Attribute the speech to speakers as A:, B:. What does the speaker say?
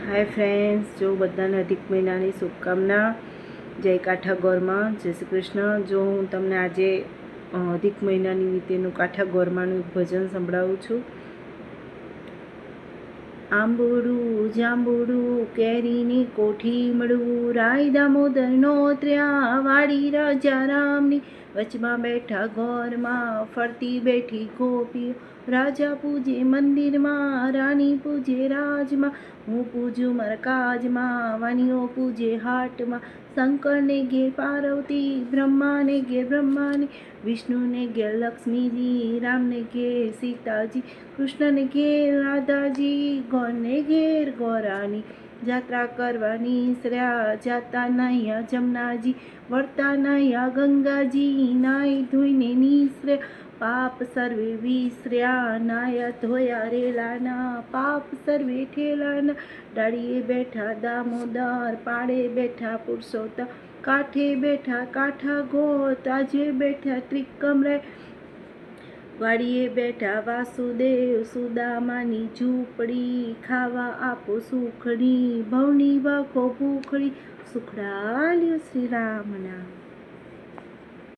A: Hi friends, जो बधाने अधिक महीनानी शुभकामना। जय काठागोરમાં जय श्री कृष्ण। जो हूँ तमने आजे अधिक महीना निमित्तेનું કાઠાગોરમાંનું ભજન સંભળાવું છું। આંબોડું જાંબુડું કેરીની કોઠી મળવું, રાય દામોદરનો ત્ર્યા વાડી રાજા રામની, વચમાં બેઠા ગોરમાં ફરતી બેઠી ગોપીઓ, રાજા પૂજે મંદિરમાં રાણી પૂજે રાજમાં, હું પૂજું મારા કાજમાં વાણીઓ પૂજે હાટમાં, શંકરને ઘેર પાર્વતી, બ્રહ્માને ઘેર બ્રહ્માની, વિષ્ણુને ઘેર લક્ષ્મીજી, રામને ઘેર સીતાજી, કૃષ્ણને ઘેર રાધાજી, ગોરને ઘેર ગોરાની, જાત્રા કરવાની શ્ર્યા જાતા નાહ્યા જમનાજી, વળતા નાહ્યા ગંગાજી, નાહી ધોઈને નિશ્ર્યા, પાપ સર્વે વિસર્યા, નાયા ધોયા રેલાના, પાપ સર્વે ઠેલાના, ડાળીએ બેઠા દામોદર, પાડે બેઠા પુરુષોત્તમ, કાંઠે બેઠા કાઠાગોર, તાજે બેઠા ત્રિકમરાય, વાડીએ બેઠા વાસુદેવ, સુદામાની ઝૂંપડી, ખાવા આપો સુખડી, ભવની વાખો ભૂખડી, સુખડાલ્યો શ્રી રામના।